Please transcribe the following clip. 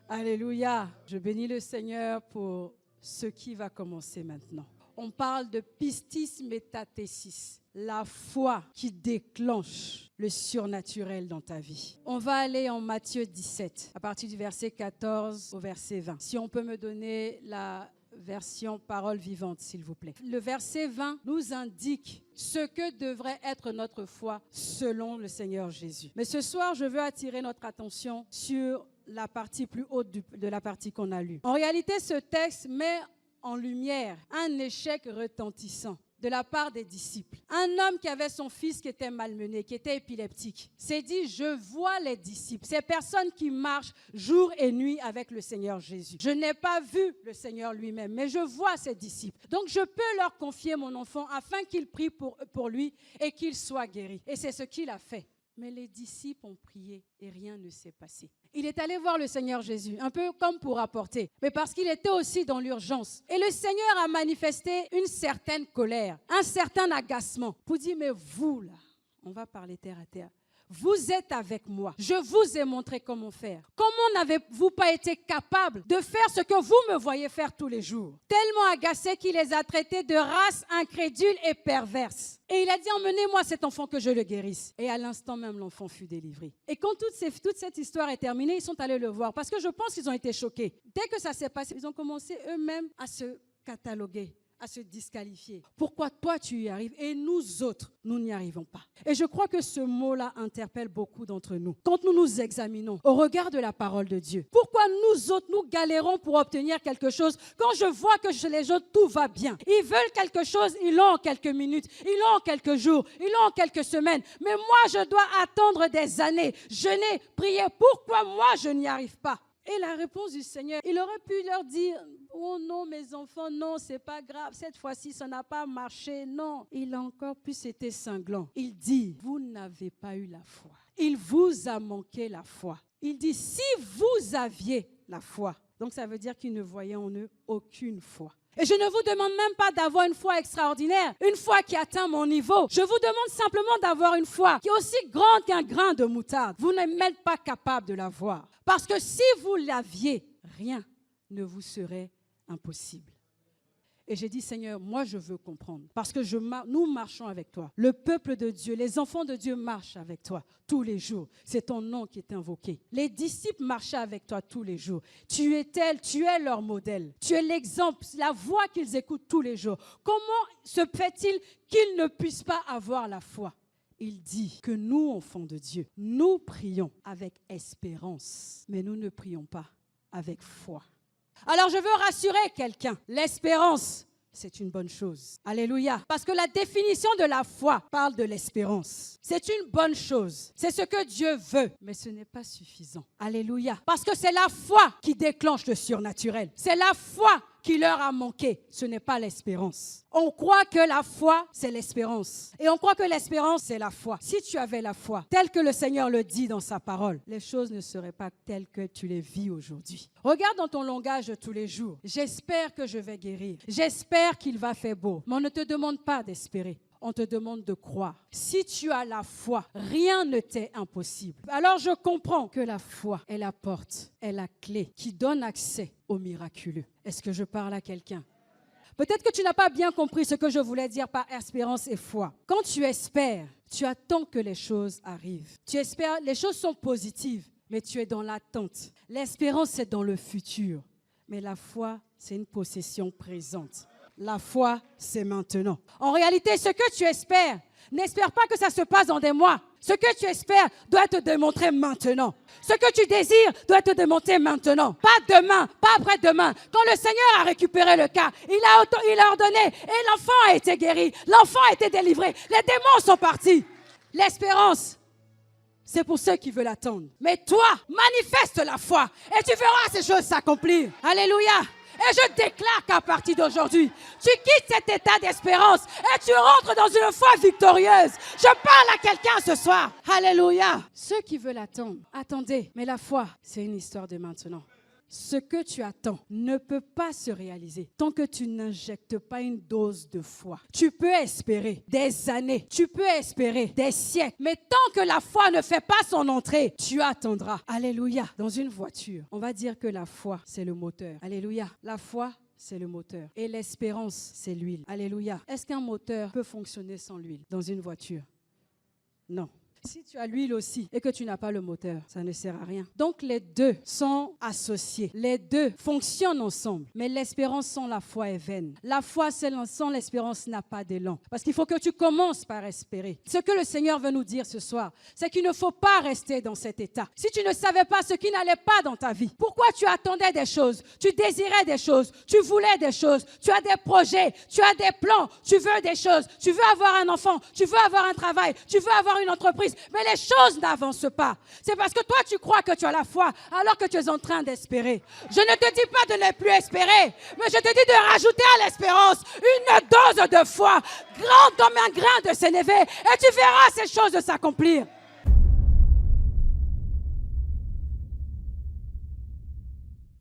Alléluia. Je bénis le Seigneur pour ce qui va commencer maintenant. On parle de pistis métathesis, la foi qui déclenche le surnaturel dans ta vie. On va aller en Matthieu 17, à partir du verset 14 au verset 20. Si on peut me donner la version parole vivante, s'il vous plaît. Le verset 20 nous indique ce que devrait être notre foi selon le Seigneur Jésus. Mais ce soir, je veux attirer notre attention sur la partie plus haute de la partie qu'on a lue. En réalité, ce texte met en lumière un échec retentissant de la part des disciples. Un homme qui avait son fils qui était malmené, qui était épileptique, s'est dit, je vois les disciples, ces personnes qui marchent jour et nuit avec le Seigneur Jésus. Je n'ai pas vu le Seigneur lui-même, mais je vois ces disciples. Donc je peux leur confier mon enfant afin qu'ils prient pour lui et qu'il soit guéri. Et c'est ce qu'il a fait. Mais les disciples ont prié et rien ne s'est passé. Il est allé voir le Seigneur Jésus, un peu comme pour apporter, mais parce qu'il était aussi dans l'urgence. Et le Seigneur a manifesté une certaine colère, un certain agacement, pour dire, mais vous là, on va parler terre à terre, vous êtes avec moi, je vous ai montré comment faire. Comment n'avez-vous pas été capable de faire ce que vous me voyez faire tous les jours? Tellement agacé qu'il les a traités de race incrédule et perverse. Et il a dit, emmenez-moi cet enfant que je le guérisse. Et à l'instant même, l'enfant fut délivré. Et quand toute cette histoire est terminée, ils sont allés le voir parce que je pense qu'ils ont été choqués. Dès que ça s'est passé, ils ont commencé eux-mêmes à se cataloguer, à se disqualifier. Pourquoi toi tu y arrives et nous autres, nous n'y arrivons pas? Et je crois que ce mot-là interpelle beaucoup d'entre nous. Quand nous nous examinons au regard de la parole de Dieu, pourquoi nous autres, nous galérons pour obtenir quelque chose quand je vois que chez les autres, tout va bien? Ils veulent quelque chose, ils l'ont en quelques minutes, ils l'ont en quelques jours, ils l'ont en quelques semaines. Mais moi, je dois attendre des années, jeûner, prier. Pourquoi moi, je n'y arrive pas? Et la réponse du Seigneur, il aurait pu leur dire, oh non mes enfants, non c'est pas grave, cette fois-ci ça n'a pas marché, non. Il a encore plus été cinglant. Il dit, vous n'avez pas eu la foi. Il vous a manqué la foi. Il dit, si vous aviez la foi, donc ça veut dire qu'il ne voyait en eux aucune foi. Et je ne vous demande même pas d'avoir une foi extraordinaire, une foi qui atteint mon niveau. Je vous demande simplement d'avoir une foi qui est aussi grande qu'un grain de moutarde. Vous n'êtes même pas capable de l'avoir. Parce que si vous l'aviez, rien ne vous serait impossible. Et j'ai dit, Seigneur, moi je veux comprendre. Parce que nous marchons avec toi. Le peuple de Dieu, les enfants de Dieu marchent avec toi tous les jours. C'est ton nom qui est invoqué. Les disciples marchaient avec toi tous les jours. Tu es leur modèle. Tu es l'exemple, la voix qu'ils écoutent tous les jours. Comment se fait-il qu'ils ne puissent pas avoir la foi? Il dit que nous, enfants de Dieu, nous prions avec espérance. Mais nous ne prions pas avec foi. Alors je veux rassurer quelqu'un. L'espérance, c'est une bonne chose. Alléluia. Parce que la définition de la foi parle de l'espérance. C'est une bonne chose. C'est ce que Dieu veut. Mais ce n'est pas suffisant. Alléluia. Parce que c'est la foi qui déclenche le surnaturel. C'est la foi qui leur a manqué. Ce n'est pas l'espérance. On croit que la foi, c'est l'espérance. Et on croit que l'espérance, c'est la foi. Si tu avais la foi, tel que le Seigneur le dit dans sa parole, les choses ne seraient pas telles que tu les vis aujourd'hui. Regarde dans ton langage de tous les jours. J'espère que je vais guérir. J'espère qu'il va faire beau. Mais on ne te demande pas d'espérer. On te demande de croire. Si tu as la foi, rien ne t'est impossible. Alors je comprends que la foi est la porte, est la clé qui donne accès au miraculeux. Est-ce que je parle à quelqu'un? Peut-être que tu n'as pas bien compris ce que je voulais dire par espérance et foi. Quand tu espères, tu attends que les choses arrivent. Tu espères, les choses sont positives, mais tu es dans l'attente. L'espérance, c'est dans le futur. Mais la foi, c'est une possession présente. La foi, c'est maintenant. En réalité, ce que tu espères, n'espère pas que ça se passe dans des mois. Ce que tu espères doit être démontré maintenant. Ce que tu désires doit être démontré maintenant. Pas demain, pas après-demain. Quand le Seigneur a récupéré le cas, il a ordonné et l'enfant a été guéri. L'enfant a été délivré. Les démons sont partis. L'espérance, c'est pour ceux qui veulent attendre. Mais toi, manifeste la foi et tu verras ces choses s'accomplir. Alléluia. Et je déclare qu'à partir d'aujourd'hui, tu quittes cet état d'espérance et tu rentres dans une foi victorieuse. Je parle à quelqu'un ce soir. Alléluia. Ceux qui veulent attendre, attendez. Mais la foi, c'est une histoire de maintenant. Ce que tu attends ne peut pas se réaliser tant que tu n'injectes pas une dose de foi. Tu peux espérer des années, tu peux espérer des siècles, mais tant que la foi ne fait pas son entrée, tu attendras. Alléluia. Dans une voiture, on va dire que la foi, c'est le moteur. Alléluia. La foi, c'est le moteur. Et l'espérance, c'est l'huile. Alléluia. Est-ce qu'un moteur peut fonctionner sans l'huile dans une voiture? Non. Si tu as l'huile aussi et que tu n'as pas le moteur, ça ne sert à rien. Donc les deux sont associés. Les deux fonctionnent ensemble. Mais l'espérance sans la foi est vaine. La foi sans l'espérance n'a pas d'élan. Parce qu'il faut que tu commences par espérer. Ce que le Seigneur veut nous dire ce soir, c'est qu'il ne faut pas rester dans cet état. Si tu ne savais pas ce qui n'allait pas dans ta vie, pourquoi tu attendais des choses, tu désirais des choses, tu voulais des choses, tu as des projets, tu as des plans, tu veux des choses, tu veux avoir un enfant, tu veux avoir un travail, tu veux avoir une entreprise, mais les choses n'avancent pas. C'est parce que toi, tu crois que tu as la foi alors que tu es en train d'espérer. Je ne te dis pas de ne plus espérer, mais je te dis de rajouter à l'espérance une dose de foi, grande comme un grain de sénévé, et tu verras ces choses s'accomplir.